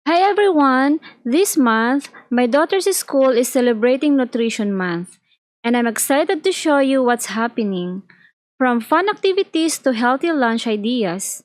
Hi everyone! This month, my daughter's school is celebrating Nutrition Month, and I'm excited to show you what's happening. From fun activities to healthy lunch ideas,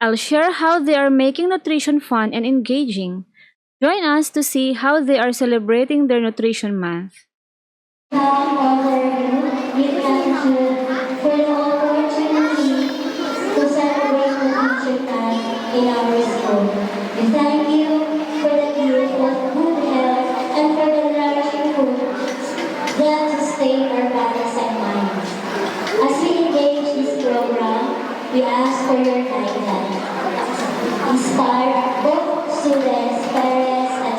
I'll share how they are making nutrition fun and engaging. Join us to see how they are celebrating their Nutrition Month. Happy overview, we thank you for the opportunity to celebrate the teacher time in our school. We thank you for the gift of good health and for the nourishing food that sustain our bodies and minds. As we engage this program, we ask for your guidance. Inspire both students, parents, and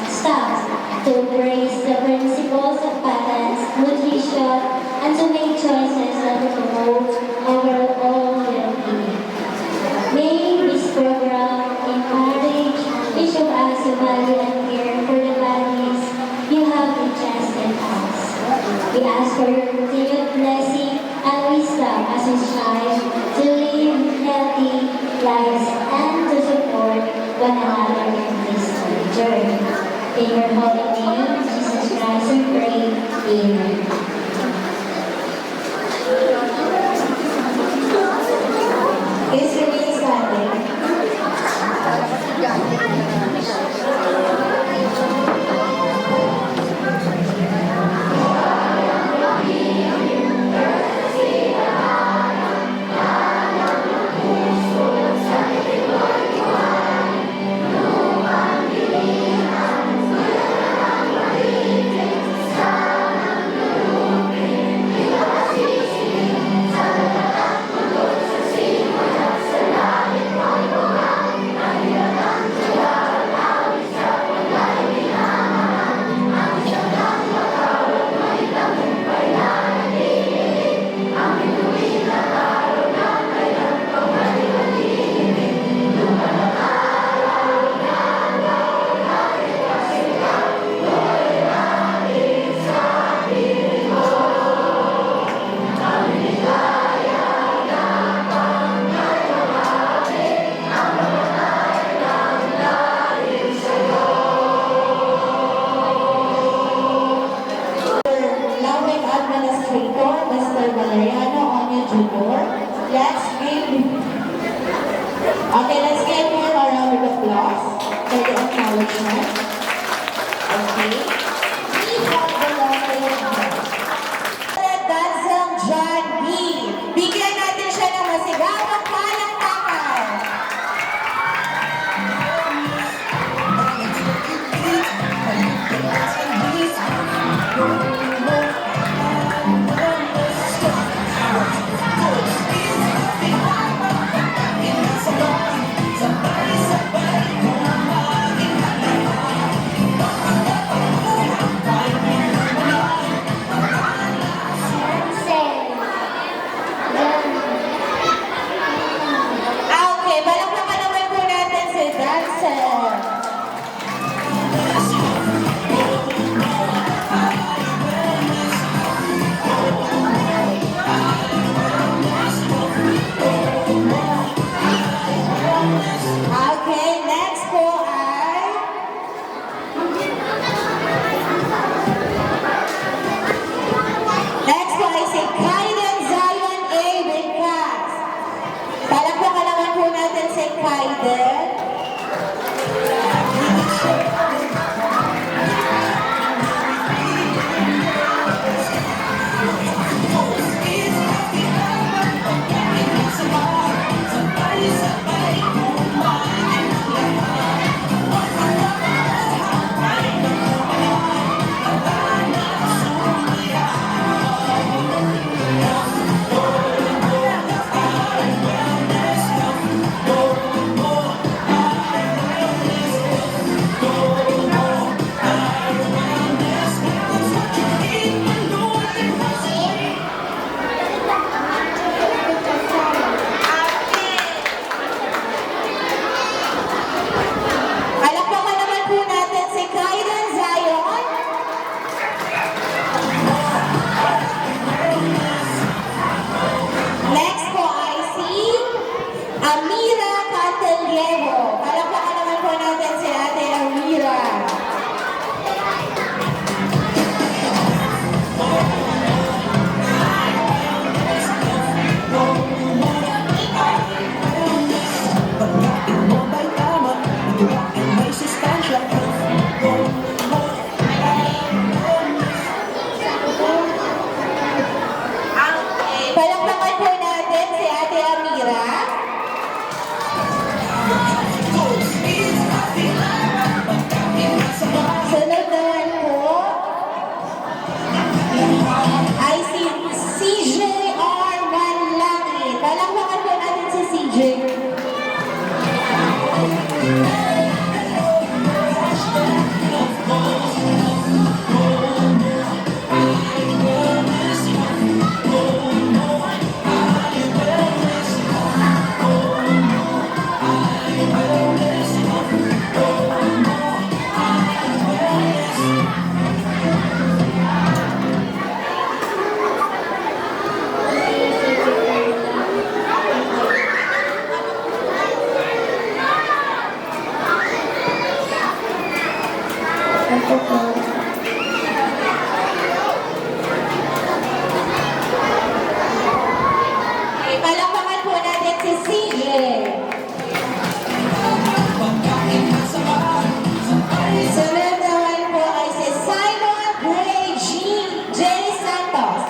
staff to embrace the principles of balance, nutrition, and to make choices that will promote overall well-being. May this program encourage each of us to value and care for the values you have entrusted us. We ask for your continued blessing and wisdom as we strive to live healthy lives and to support one another in this journey. In your holy name, Jesus Christ, we pray. Amen. Please remain standing. Loving Administrator, Mr. Valeriano Onyo Jr. Let's give him a round of applause for the acknowledgement. Okay. We have the lovely Dancel John B. Bigyan natin siya ng masigagang palakpakan. Opo. Okay, palakpakan po natin si CJ. Sunod naman po ay si Simon Gray J. Santos.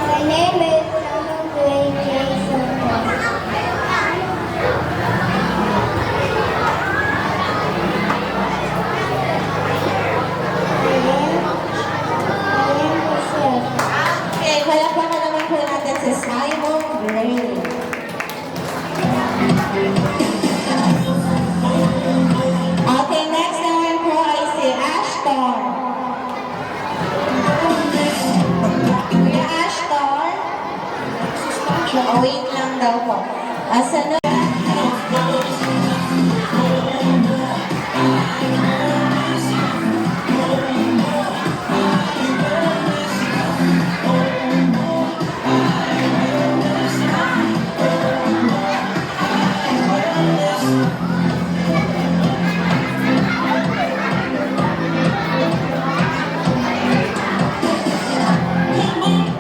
My name is Simon Gray J. Santos. I am Michelle. Okay, palakpakan naman po natin si Simon Gray. Okay, next naman po ay si Ashton. Kuya Ashton. Oh, wait lang daw po. Sunod.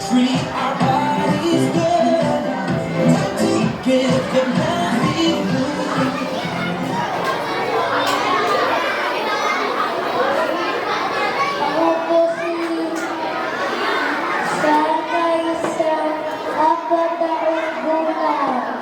Treat our bodies good. Time to give them healthy food. Ako po si Sakay sa 4 taong gulang.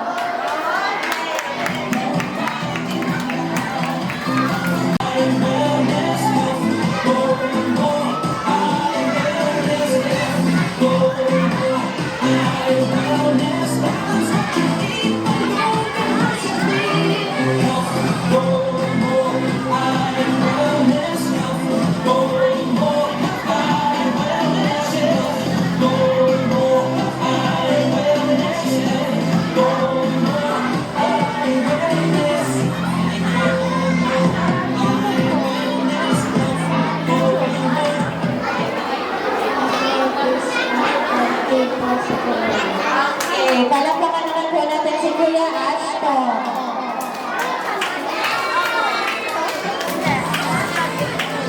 Okay, palakpakan naman po natin si Kuya Ashton.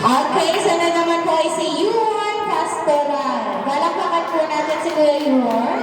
Okay, sana naman po ay si Yuan Pastoral. Palakpakan po natin si Kuya Yuan.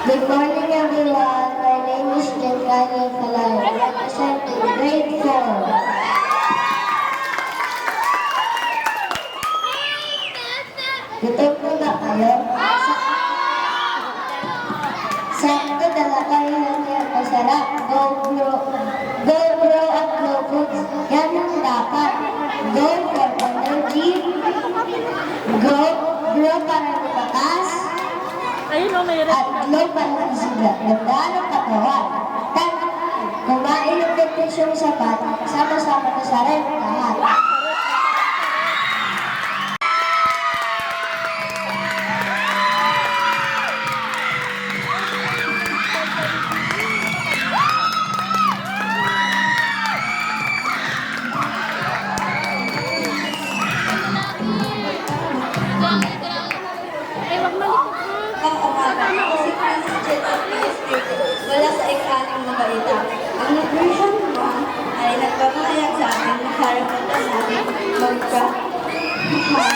Good morning, everyone. My name is Giancarlo Calao, representing grade 4. Gutom po na kayo? Sakto dala kayo ng iyong masarap. Go grow at go foods. Yan ang dapat. Go for energy. at loban ng sugat, ganda ng katawan. Kumain ng nutrisyong sapat, sama-sama na sa rin lahat. Ang umaga, ako si Princess Jet of PSK, wala sa ikaling na balita. Ang nutrition mo ay nagpapahayag sa akin na karapatan natin magka-mahal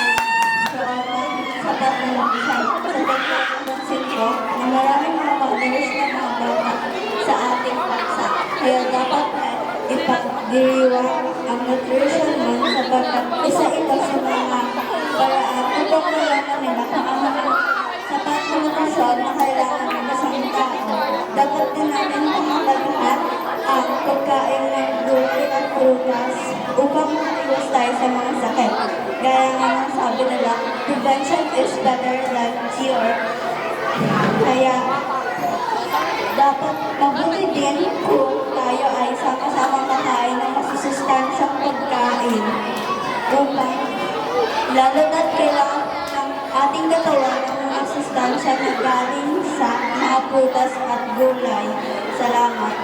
sapat na nutrition. Sapat na napansin ko na maraming mga pagdalos na mga bata sa ating bansa. Kaya dapat na ipagdiriwang ang nutrition mo sapagkat isa ito sa mga paraan upang malaman nila kung ano sapat na nutrisyon na kailangan ng isang tao. Dapat din natin pangalagaan ang pagkain ng gulay at prutas upang maiwas tayo sa mga sakit. Gaya nga ng sabi nila, prevention is better than cure. Kaya dapat mabuti din kung tayo ay sama-sama kakain ng masusustansyang pagkain upang lalo na't kailangan ng ating katawan ng mga sustansya na galing sa mga prutas at gulay. Salamat.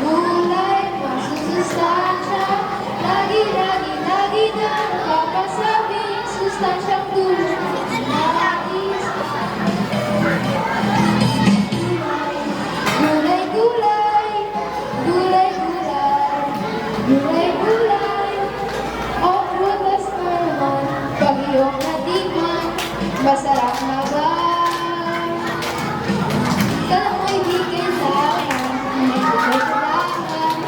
Gulay, masusustansya, lagi na nakakasabing sustansyang tulong ng nais. Gulay, o prutas naman, pag iyong natikman, masarap na ba? Sana mo'y di kailangan, hindi ko kailangan,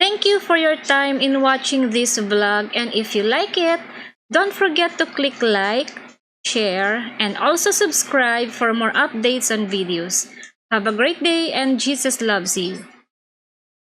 Thank you for your time in watching this vlog, and if you like it, don't forget to click like, share, and also subscribe for more updates on videos. Have a great day and Jesus loves you.